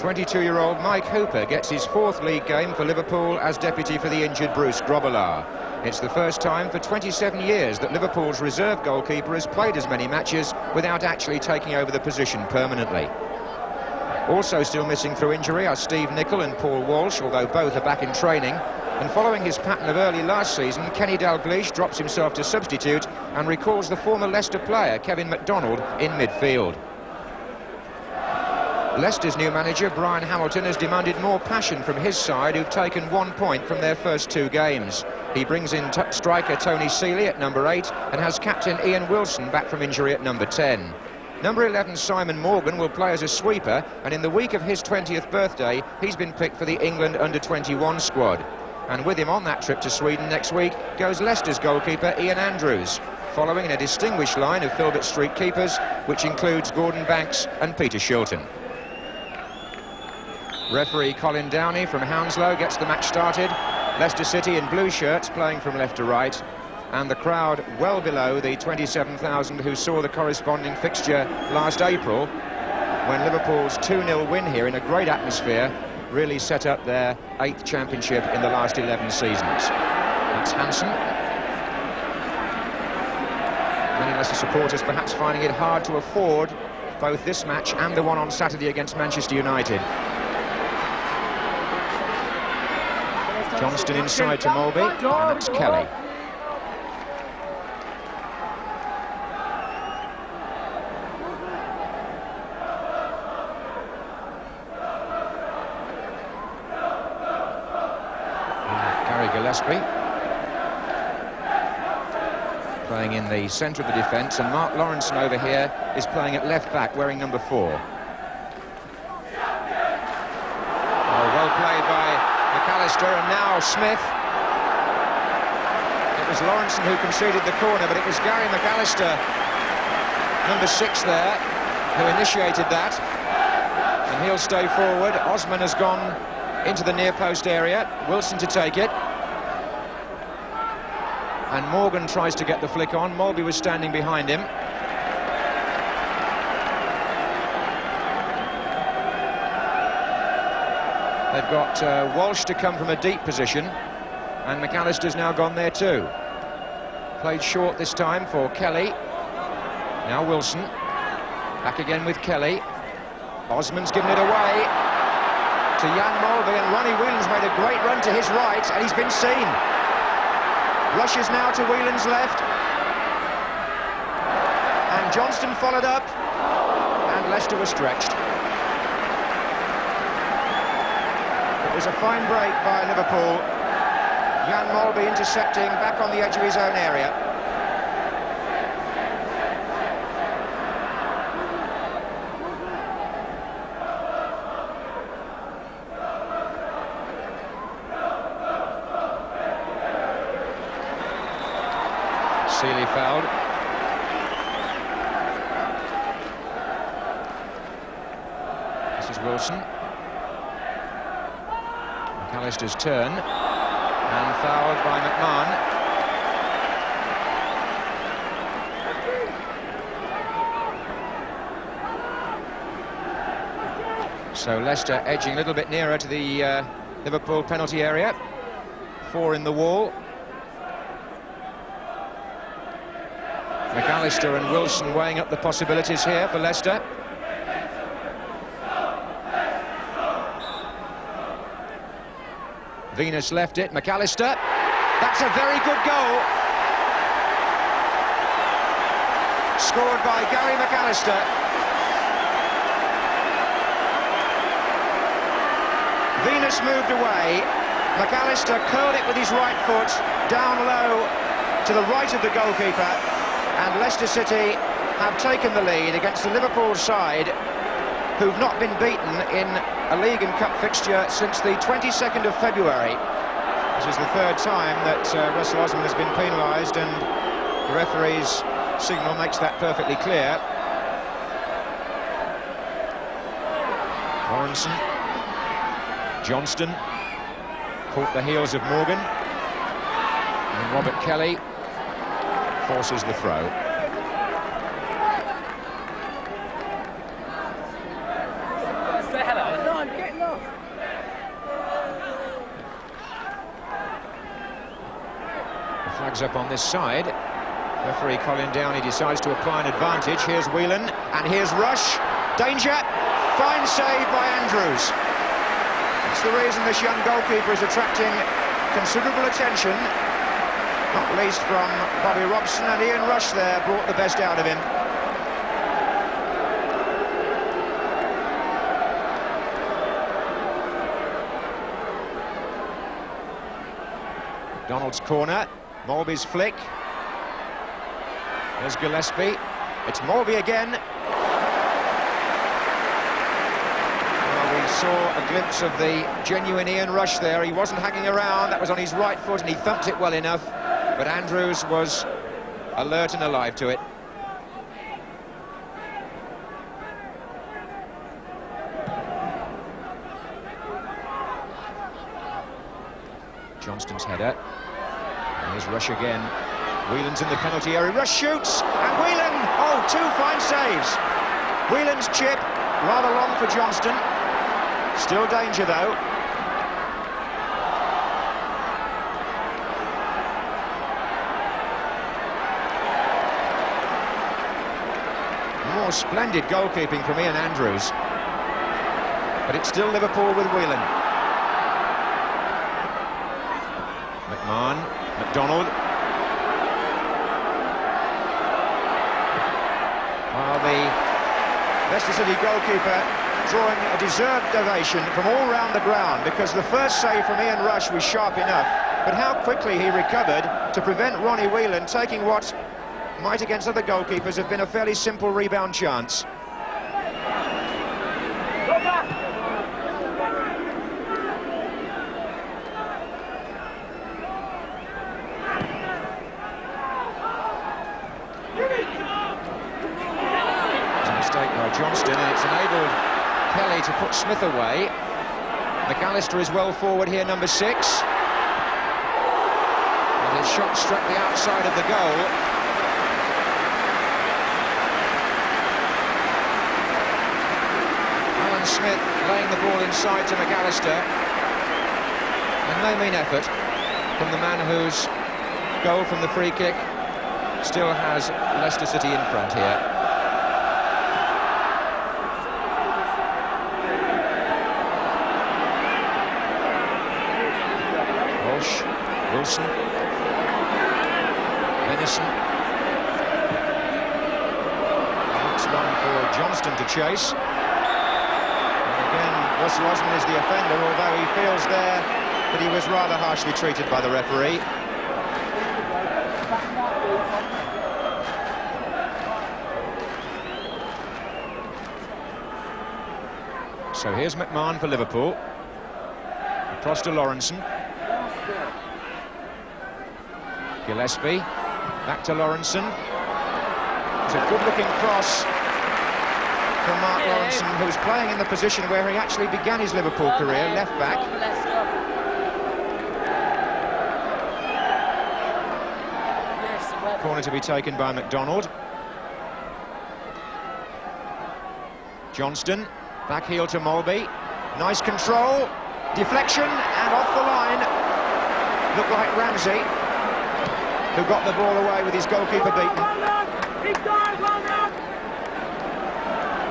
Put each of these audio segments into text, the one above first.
22-year-old Mike Hooper gets his 4th league game for Liverpool as deputy for the injured Bruce Grobbelaar. It's the first time for 27 years that Liverpool's reserve goalkeeper has played as many matches without actually taking over the position permanently. Also still missing through injury are Steve Nicol and Paul Walsh, although both are back in training. And following his pattern of early last season, Kenny Dalglish drops himself to substitute and recalls the former Leicester player Kevin MacDonald in midfield. Leicester's new manager, Brian Hamilton, has demanded more passion from his side, who've taken 1 point from their first 2 games. He brings in striker Tony Seeley at number 8 and has captain Ian Wilson back from injury at number 10. Number 11, Simon Morgan, will play as a sweeper, and in the week of his 20th birthday, he's been picked for the England under-21 squad. And with him on that trip to Sweden next week goes Leicester's goalkeeper Ian Andrews, following in a distinguished line of Filbert Street keepers, which includes Gordon Banks and Peter Shilton. Referee Colin Downey from Hounslow gets the match started. Leicester City in blue shirts playing from left to right, and the crowd well below the 27,000 who saw the corresponding fixture last April, when Liverpool's 2-0 win here in a great atmosphere really set up their 8th championship in the last 11 seasons. That's Hansen. Many Leicester supporters perhaps finding it hard to afford both this match and the one on Saturday against Manchester United. Johnston inside to Mulby, and that's Kelly. Gary Gillespie playing in the centre of the defence, and Mark Lawrenson over here is playing at left back, wearing number 4. Oh, well played by McAllister, and now Smith. It was Lawrenson who conceded the corner, but it was Gary McAllister, number 6 there, who initiated that, and he'll stay forward. Osman has gone into the near post area, Wilson to take it, and Morgan tries to get the flick on. Mulby was standing behind him. They've got Walsh to come from a deep position, and McAllister's now gone there too. Played short this time for Kelly. Now Wilson. Back again with Kelly. Osman's given it away to Jan Mulby, and Ronnie Whelan's made a great run to his right, and he's been seen. Rushes now to Whelan's left. And Johnston followed up, and Leicester was stretched. It was a fine break by Liverpool. Jan Mulby intercepting back on the edge of his own area. Seeley fouled. This is Wilson. McAllister's turn, and fouled by McMahon. So Leicester edging a little bit nearer to the Liverpool penalty area. 4 in the wall. McAllister and Wilson weighing up the possibilities here for Leicester. Venus left it, McAllister. That's a very good goal. Scored by Gary McAllister. Venus moved away. McAllister curled it with his right foot down low to the right of the goalkeeper. And Leicester City have taken the lead against the Liverpool side, who've not been beaten in a League and Cup fixture since the 22nd of February. This is the 3rd time that Russell Osman has been penalised, and the referee's signal makes that perfectly clear. Lawrenson. Johnston caught the heels of Morgan, and Robert Kelly forces the throw. Say hello. No, I'm Flags up on this side. Referee Colin Downey decides to apply an advantage. Here's Whelan, and here's Rush. Danger! Fine save by Andrews. It's the reason this young goalkeeper is attracting considerable attention, not least from Bobby Robson, and Ian Rush there brought the best out of him. Donald's corner, Molby's flick. There's Gillespie. It's Molby again. Well, we saw a glimpse of the genuine Ian Rush there. He wasn't hanging around. That was on his right foot, and he thumped it well enough. But Andrews was alert and alive to it. Johnston's header. Here's Rush again. Whelan's in the penalty area. Rush shoots, and Whelan! Oh, two fine saves. Whelan's chip, rather long for Johnston. Still danger, though. More splendid goalkeeping from Ian Andrews. But it's still Liverpool with Whelan. McMahon, MacDonald. Well, the Leicester City goalkeeper drawing a deserved ovation from all round the ground, because the first save from Ian Rush was sharp enough, but how quickly he recovered to prevent Ronnie Whelan taking what might against other goalkeepers have been a fairly simple rebound chance. Johnston, and it's enabled Kelly to put Smith away. McAllister is well forward here, number 6. And his shot struck the outside of the goal. Alan Smith laying the ball inside to McAllister. And no mean effort from the man whose goal from the free kick still has Leicester City in front here. Wilson, Venison. That's one for Johnston to chase. And again, Russell Osman is the offender, although he feels there that he was rather harshly treated by the referee. So here's McMahon for Liverpool. Across to Lawrenson. Gillespie, back to Lawrenson. It's a good-looking cross from Mark Lawrenson, who's playing in the position where he actually began his Liverpool career, left back. Corner to be taken by MacDonald. Johnston, back heel to Molby. Nice control, deflection, and off the line. Looked like Ramsey, who got the ball away with his goalkeeper beaten.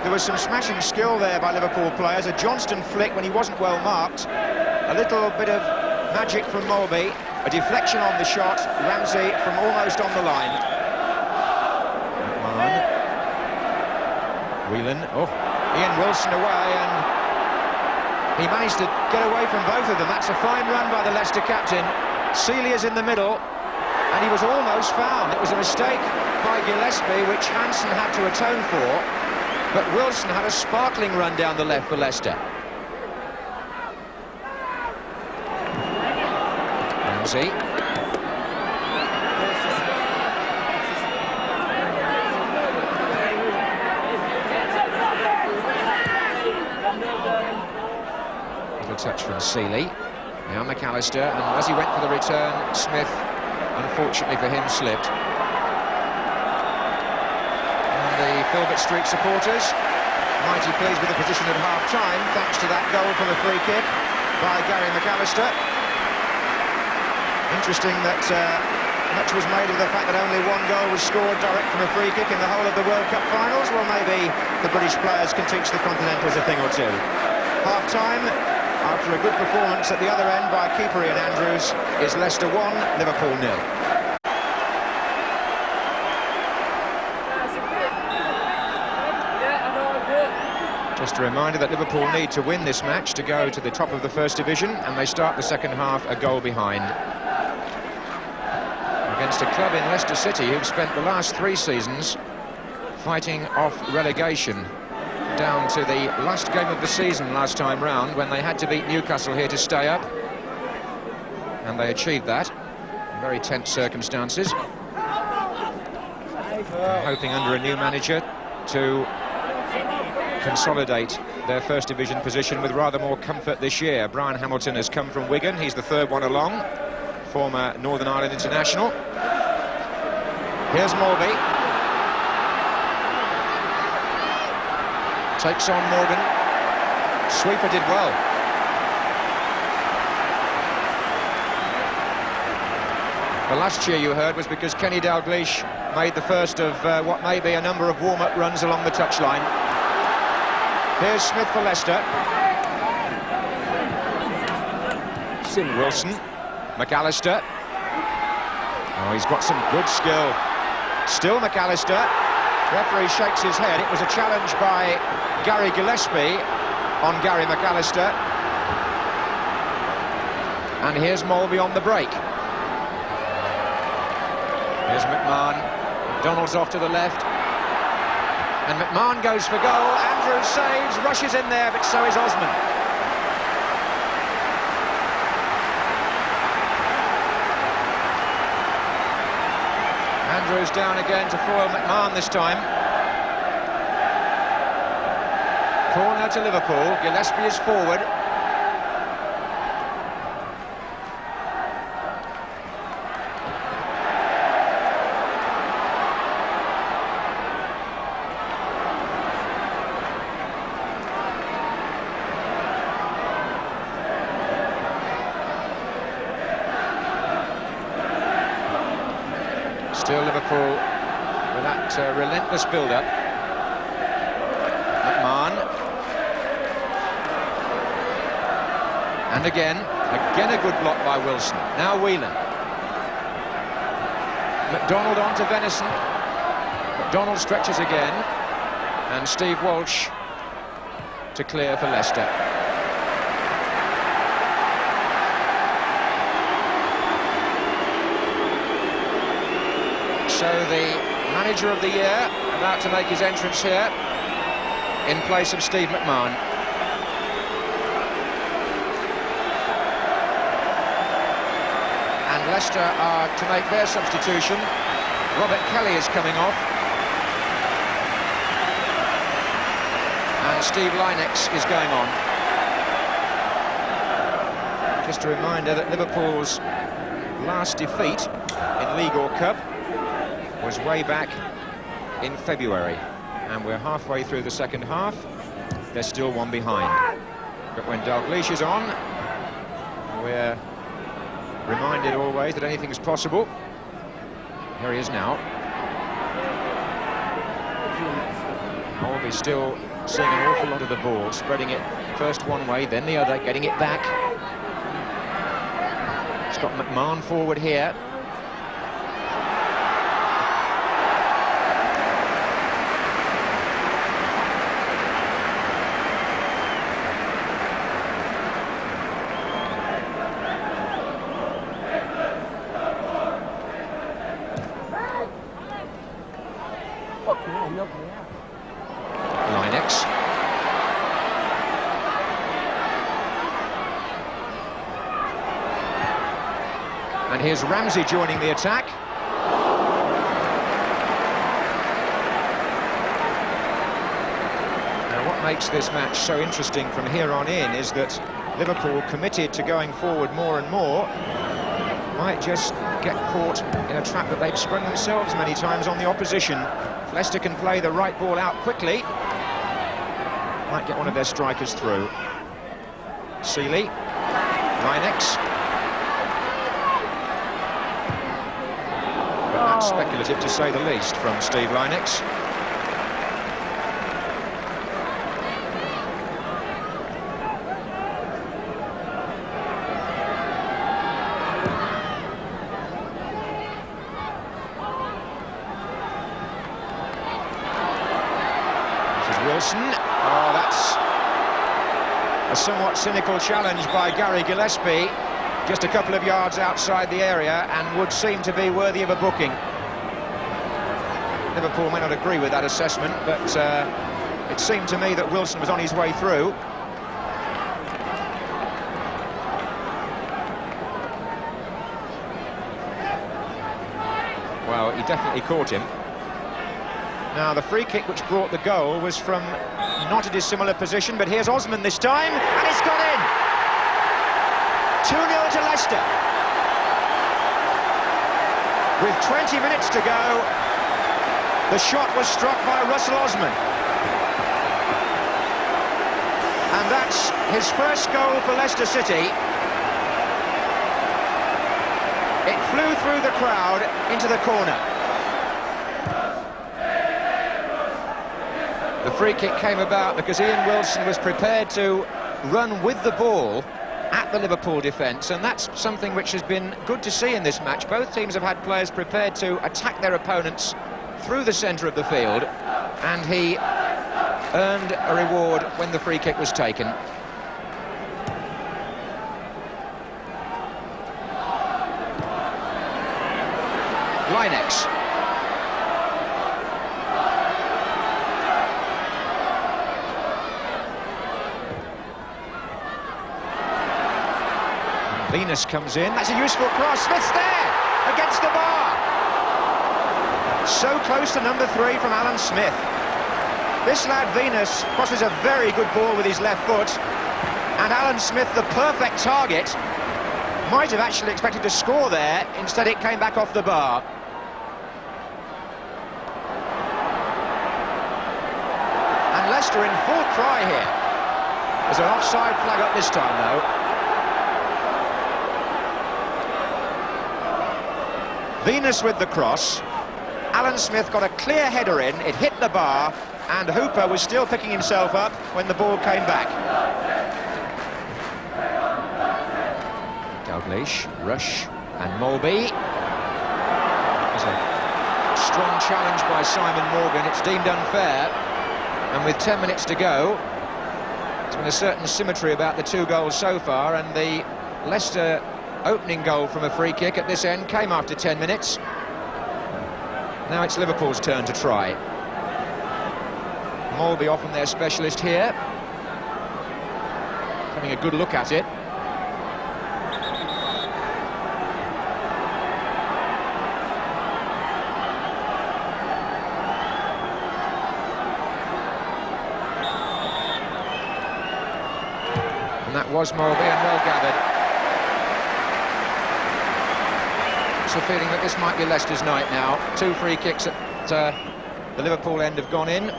There was some smashing skill there by Liverpool players. A Johnston flick when he wasn't well marked. A little bit of magic from Molby. A deflection on the shot. Ramsey from almost on the line. McMahon. Whelan. Oh, Ian Wilson away, and he managed to get away from both of them. That's a fine run by the Leicester captain. Celia's in the middle. And he was almost found. It was a mistake by Gillespie, which Hansen had to atone for. But Wilson had a sparkling run down the left for Leicester. Ramsey. Little touch from Seeley. Now McAllister, and as he went for the return, Smith, unfortunately for him, slipped. And the Filbert Street supporters mighty pleased with the position at half-time, thanks to that goal from a free kick by Gary McAllister. Interesting that Much was made of the fact that only one goal was scored direct from a free kick in the whole of the World Cup finals. Well, maybe the British players can teach the Continentals a thing or two. Half-time, after a good performance at the other end by keeper Ian Andrews, is Leicester 1, Liverpool 0. Just a reminder that Liverpool need to win this match to go to the top of the First Division, and they start the second half a goal behind. Against a club in Leicester City who've spent the last 3 seasons fighting off relegation, down to the last game of the season last time round when they had to beat Newcastle here to stay up. And they achieved that in very tense circumstances. Hoping under a new manager to consolidate their First Division position with rather more comfort this year. Brian Hamilton has come from Wigan. He's the third one along, former Northern Ireland international. Here's Mulvey. Takes on Morgan. Sweeper did well. The last cheer you heard was because Kenny Dalglish made the first of what may be a number of warm-up runs along the touchline. Here's Smith for Leicester. Wilson. McAllister. Oh, he's got some good skill. Still McAllister. Referee shakes his head. It was a challenge by Gary Gillespie on Gary McAllister. And here's Mulvey on the break. Here's McMahon. Donald's off to the left. And McMahon goes for goal. Andrews saves, rushes in there, but so is Osman. Andrews down again to foil McMahon this time. Corner to Liverpool. Gillespie is forward. Still Liverpool with that relentless build-up. McMahon. And again a good block by Wilson. Now Whelan. McDonald on to Venison. McDonald stretches again. And Steve Walsh to clear for Leicester. So the manager of the year about to make his entrance here in place of Steve McMahon. And Leicester are to make their substitution. Robert Kelly is coming off. And Steve Lynex is going on. Just a reminder that Liverpool's last defeat in League or Cup was way back in February, and we're halfway through the second half. There's still one behind, but when Dalglish is on, we're reminded always that anything's possible. Here he is now. Mulvey still seeing an awful lot of the ball, spreading it first one way, then the other, getting it back. It's got McMahon forward here. Lynex. And here's Ramsey joining the attack. Now what makes this match so interesting from here on in is that Liverpool, committed to going forward more and more, might just get caught in a trap that they've sprung themselves many times on the opposition. If Leicester can play the right ball out quickly, might get one of their strikers through. Seeley, Lynex. Speculative, to say the least, from Steve Lynex. Wilson. Oh, that's a somewhat cynical challenge by Gary Gillespie, just a couple of yards outside the area, and would seem to be worthy of a booking. Liverpool may not agree with that assessment, but it seemed to me that Wilson was on his way through. Well, he definitely caught him. Now, the free kick which brought the goal was from not a dissimilar position, but here's Osman this time, and it's gone in! 2-0 to Leicester. With 20 minutes to go, the shot was struck by Russell Osman. And that's his first goal for Leicester City. It flew through the crowd into the corner. The free kick came about because Ian Wilson was prepared to run with the ball at the Liverpool defence, and that's something which has been good to see in this match. Both teams have had players prepared to attack their opponents through the centre of the field, and he earned a reward when the free kick was taken. Lynex. Venus comes in, that's a useful cross, Smith's there, against the bar. So close to number 3 from Alan Smith. This lad Venus crosses a very good ball with his left foot, and Alan Smith, the perfect target, might have actually expected to score there, instead it came back off the bar. And Leicester in full cry here. There's an offside flag up this time though. Venus with the cross. Alan Smith got a clear header in, it hit the bar, and Hooper was still picking himself up when the ball came back. Dalglish, Rush and Mulby. There's a strong challenge by Simon Morgan, it's deemed unfair, and with 10 minutes to go, there's been a certain symmetry about the 2 goals so far, and the Leicester opening goal from a free kick at this end came after 10 minutes. Now it's Liverpool's turn to try. Mulby often their specialist here. Having a good look at it. And that was Mulby, and well gathered. A feeling that this might be Leicester's night now. 2 free kicks at the Liverpool end have gone in.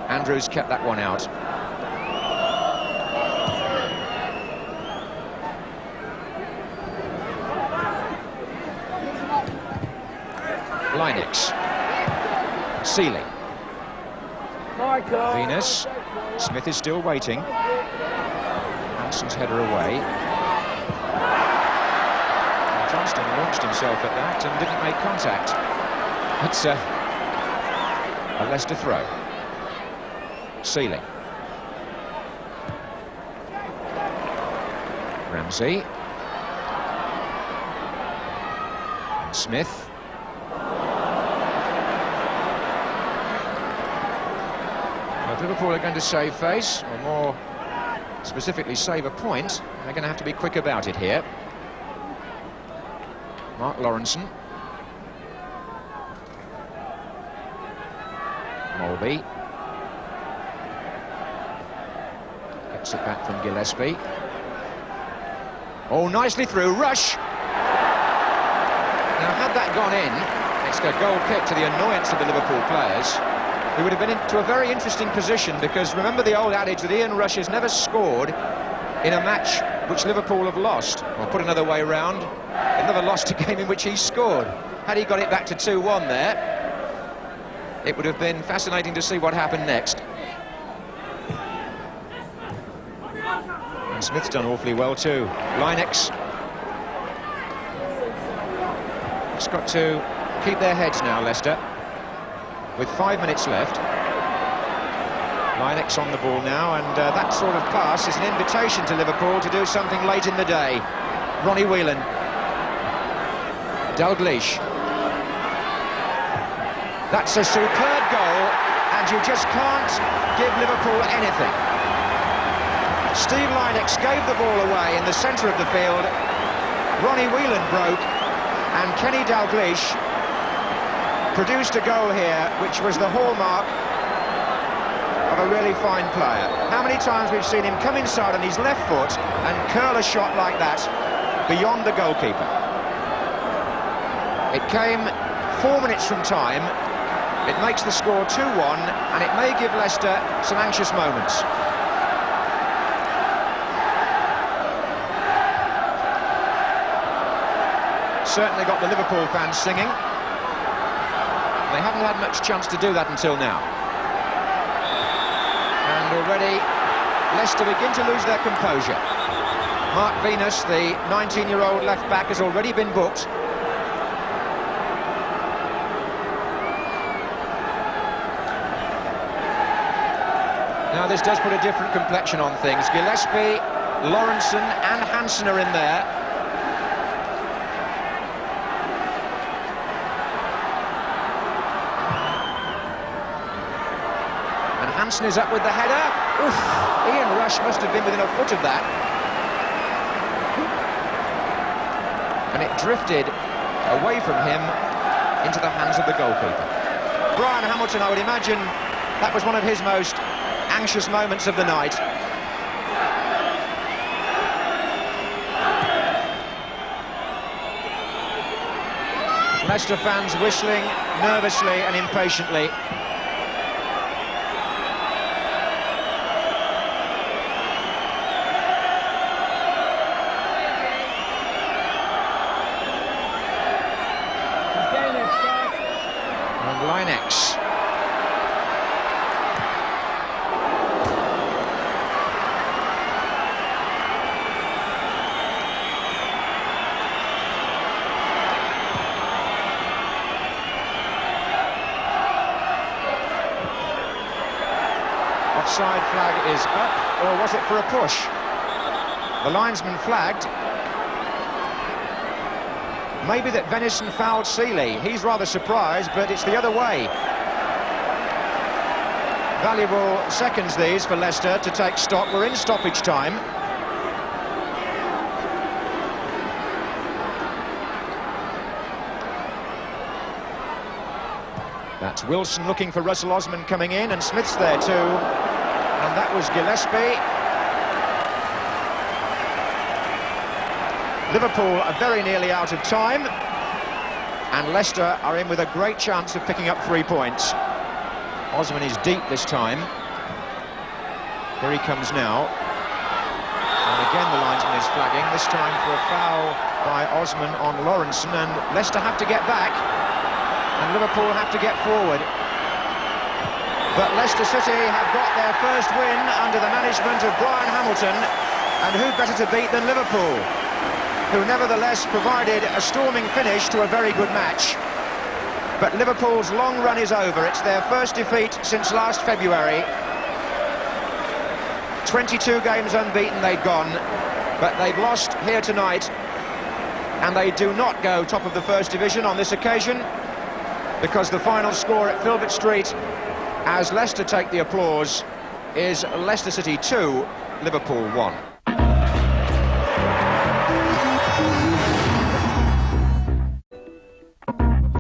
Andrews kept that one out. Lynex. Sealy. Venus. Smith is still waiting. Hanson's header away. Johnston launched himself at that and didn't make contact. It's a Leicester throw. Sealy. Ramsey. And Smith. Well, if Liverpool are going to save face, or more specifically save a point, they're going to have to be quick about it here. Mark Lawrenson. Mulby. Gets it back from Gillespie. Oh, nicely through. Rush! Now, had that gone in, it's a goal kick to the annoyance of the Liverpool players, who would have been into a very interesting position, because remember the old adage that Ian Rush has never scored in a match which Liverpool have lost. Or put another way round, in rather have lost a game in which he scored. Had he got it back to 2-1 there, it would have been fascinating to see what happened next. And Smith's done awfully well too. Linex. Just got to keep their heads now, Leicester. With 5 minutes left. Linex on the ball now, and that sort of pass is an invitation to Liverpool to do something late in the day. Ronnie Whelan. Dalglish. That's a superb goal, and you just can't give Liverpool anything. Steve Linex gave the ball away in the centre of the field. Ronnie Whelan broke, and Kenny Dalglish produced a goal here, which was the hallmark of a really fine player. How many times we've seen him come inside on his left foot and curl a shot like that beyond the goalkeeper. It came 4 minutes from time. It makes the score 2-1, and it may give Leicester some anxious moments. Certainly got the Liverpool fans singing. They haven't had much chance to do that until now. And already Leicester begin to lose their composure. Mark Venus, the 19-year-old left-back, has already been booked. Now this does put a different complexion on things. Gillespie, Lawrenson and Hansen are in there. And Hansen is up with the header. Oof, Ian Rush must have been within a foot of that. And it drifted away from him into the hands of the goalkeeper. Brian Hamilton, I would imagine that was one of his most anxious moments of the night. Leicester fans whistling nervously and impatiently. And Linex. Offside flag is up, or was it for a push? The linesman flagged. Maybe that Venison fouled Seeley. He's rather surprised, but it's the other way. Valuable seconds these for Leicester to take stock. We're in stoppage time. That's Wilson looking for Russell Osman coming in, and Smith's there too. And that was Gillespie. Liverpool are very nearly out of time, and Leicester are in with a great chance of picking up 3 points. Osman is deep this time. Here he comes now. And again the linesman is flagging, this time for a foul by Osman on Lawrenson, and Leicester have to get back, and Liverpool have to get forward. But Leicester City have got their first win under the management of Brian Hamilton, and who better to beat than Liverpool, who nevertheless provided a storming finish to a very good match. But Liverpool's long run is over. It's their first defeat since last February. 22 games unbeaten they'd gone, but they've lost here tonight, and they do not go top of the First Division on this occasion, because the final score at Filbert Street, as Leicester take the applause, is Leicester City 2, Liverpool 1.